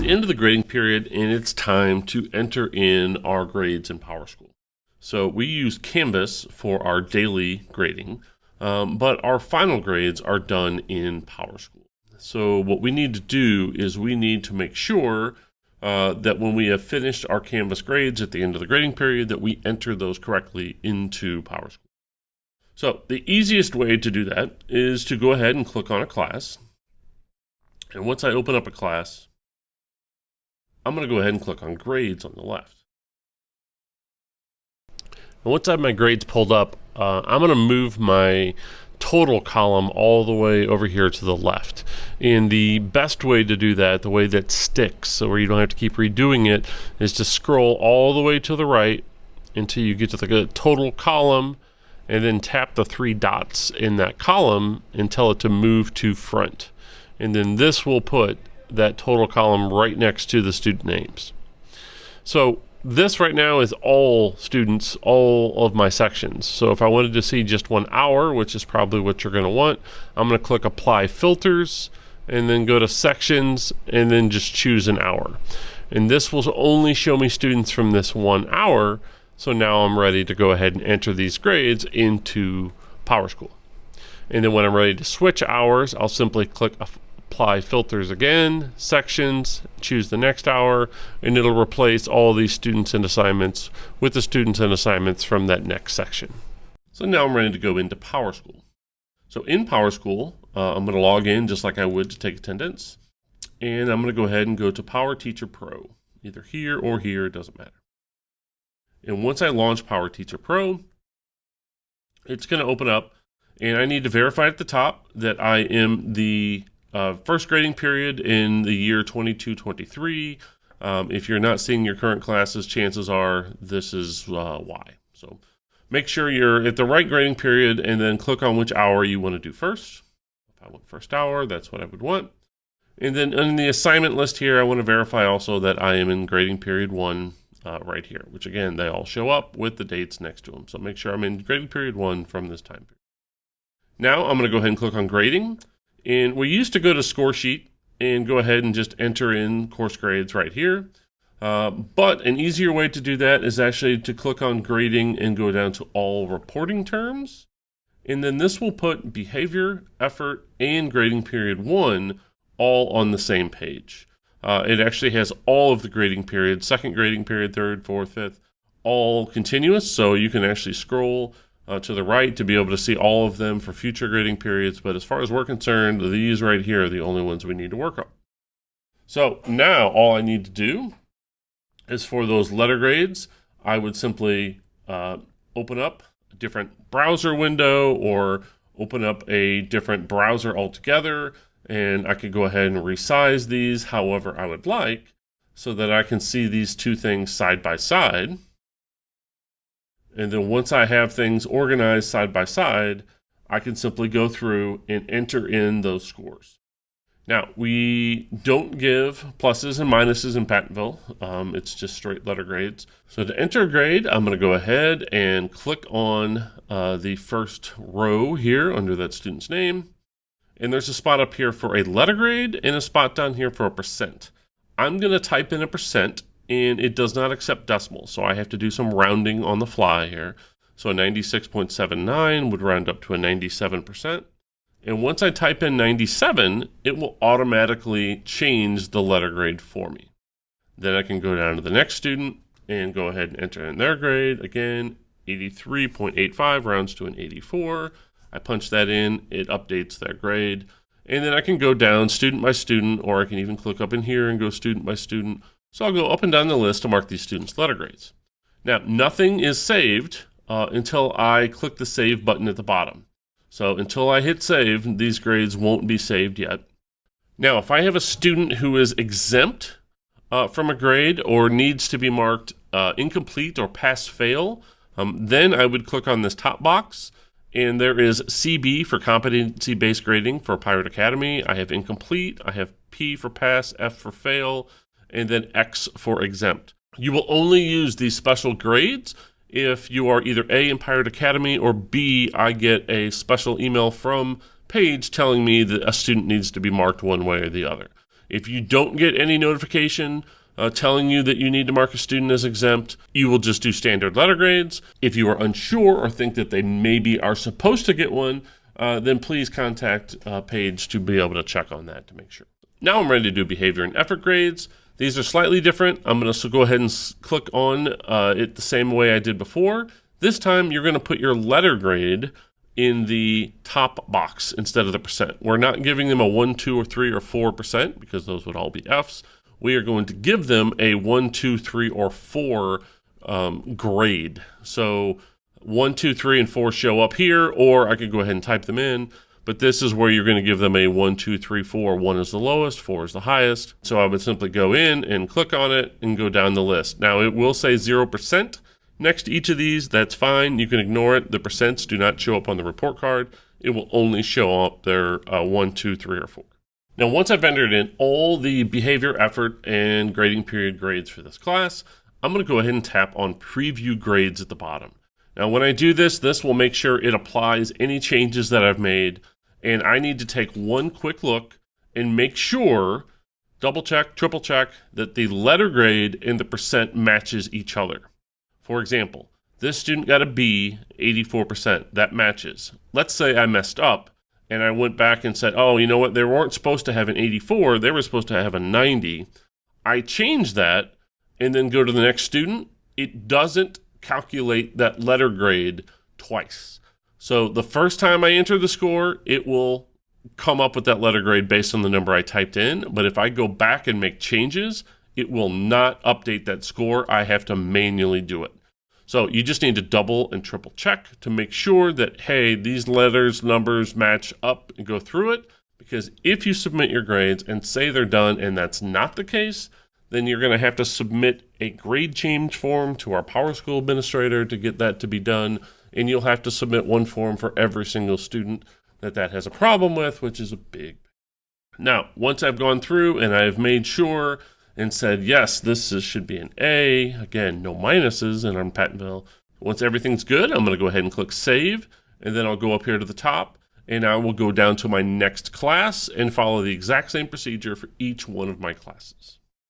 the end of the grading period, and it's time to enter in our grades in PowerSchool. So we use Canvas for our daily grading, but our final grades are done in PowerSchool. So what we need to do is we need to make sure that when we have finished our Canvas grades at the end of the grading period, that we enter those correctly into PowerSchool. So the easiest way to do that is to go ahead and click on a class. And once I open up a class, I'm going to go ahead and click on Grades on the left. And once I have my grades pulled up, I'm going to move my total column all the way over here to the left. And the best way to do that, the way that sticks, so where you don't have to keep redoing it, is to scroll all the way to the right until you get to the total column, and then tap the three dots in that column and tell it to move to front. And then this will put that total column right next to the student names. So this right now is all students, all of my sections. So if I wanted to see just 1 hour, which is probably what you're going to want, I'm going to click Apply Filters and then go to Sections and then just choose an hour. And this will only show me students from this 1 hour. So now I'm ready to go ahead and enter these grades into PowerSchool. And then when I'm ready to switch hours, I'll simply click Apply Filters again, Sections, choose the next hour, and it'll replace all these students and assignments with the students and assignments from that next section. So now I'm ready to go into PowerSchool. So in PowerSchool, I'm going to log in just like I would to take attendance. And I'm going to go ahead and go to Power Teacher Pro, either here or here, it doesn't matter. And once I launch Power Teacher Pro, it's going to open up, and I need to verify at the top that I am the first grading period in the year 22-23. If you're not seeing your current classes, chances are this is why. So make sure you're at the right grading period and then click on which hour you want to do first. If I want first hour, that's what I would want. And then in the assignment list here, I want to verify also that I am in grading period 1 right here, which again, they all show up with the dates next to them. So make sure I'm in grading period 1 from this time period. Now I'm going to go ahead and click on grading. And we used to go to score sheet and go ahead and just enter in course grades right here. But an easier way to do that is actually to click on grading and go down to all reporting terms. And then this will put behavior, effort, and grading period 1 all on the same page. It actually has all of the grading periods, second grading period, third, fourth, fifth, all continuous. So you can actually scroll to the right to be able to see all of them for future grading periods. But as far as we're concerned, these right here are the only ones we need to work on. So now all I need to do is for those letter grades, I would simply open up a different browser window or open up a different browser altogether. And I could go ahead and resize these however I would like so that I can see these two things side by side. And then once I have things organized side by side, I can simply go through and enter in those scores. Now, we don't give pluses and minuses in Pattonville. It's just straight letter grades. So to enter a grade, I'm going to go ahead and click on the first row here under that student's name. And there's a spot up here for a letter grade and a spot down here for a percent. I'm going to type in a percent, and it does not accept decimals, so I have to do some rounding on the fly here. So a 96.79 would round up to a 97%. And once I type in 97, it will automatically change the letter grade for me. Then I can go down to the next student and go ahead and enter in their grade. Again, 83.85 rounds to an 84. I punch that in, it updates their grade. And then I can go down student by student, or I can even click up in here and go student by student. So I'll go up and down the list to mark these students' letter grades. Now, nothing is saved until I click the save button at the bottom. So until I hit save, these grades won't be saved yet. Now, if I have a student who is exempt from a grade or needs to be marked incomplete or pass-fail, then I would click on this top box. And there is CB for competency-based grading for Pirate Academy. I have incomplete, I have P for pass, F for fail, and then X for exempt. You will only use these special grades if you are either A in Pirate Academy or B, I get a special email from Paige telling me that a student needs to be marked one way or the other. If you don't get any notification telling you that you need to mark a student as exempt, you will just do standard letter grades. If you are unsure or think that they maybe are supposed to get one, then please contact Paige to be able to check on that to make sure. Now I'm ready to do behavior and effort grades. These are slightly different. I'm going to go ahead and click on it the same way I did before. This time you're going to put your letter grade in the top box instead of the percent. We're not giving them a 1, 2, or 3, or 4% because those would all be Fs. We are going to give them a 1, 2, 3, or 4 grade. So 1, 2, 3, and 4 show up here, or I could go ahead and type them in. But this is where you're going to give them a 1, 2, 3, 4. 1 is the lowest, 4 is the highest. So I would simply go in and click on it and go down the list. Now it will say 0% next to each of these. That's fine. You can ignore it. The percents do not show up on the report card. It will only show up there 1, 2, 3, or 4. Now once I've entered in all the behavior, effort, and grading period grades for this class, I'm going to go ahead and tap on Preview Grades at the bottom. Now when I do this, this will make sure it applies any changes that I've made. And I need to take one quick look and make sure, double check, triple check, that the letter grade and the percent matches each other. For example, this student got a B, 84%. That matches. Let's say I messed up and I went back and said, oh, you know what? They weren't supposed to have an 84. They were supposed to have a 90. I changed that and then go to the next student. It doesn't calculate that letter grade twice. So the first time I enter the score, it will come up with that letter grade based on the number I typed in. But if I go back and make changes, it will not update that score. I have to manually do it. So you just need to double and triple check to make sure that, hey, these letters, numbers match up and go through it. Because if you submit your grades and say they're done and that's not the case, then you're going to have to submit a grade change form to our PowerSchool administrator to get that to be done. And you'll have to submit one form for every single student that has a problem with, which is a big. Now, once I've gone through and I've made sure and said, yes, should be an A, again, no minuses in our Pattonville. Once everything's good, I'm going to go ahead and click Save, and then I'll go up here to the top, and I will go down to my next class and follow the exact same procedure for each one of my classes.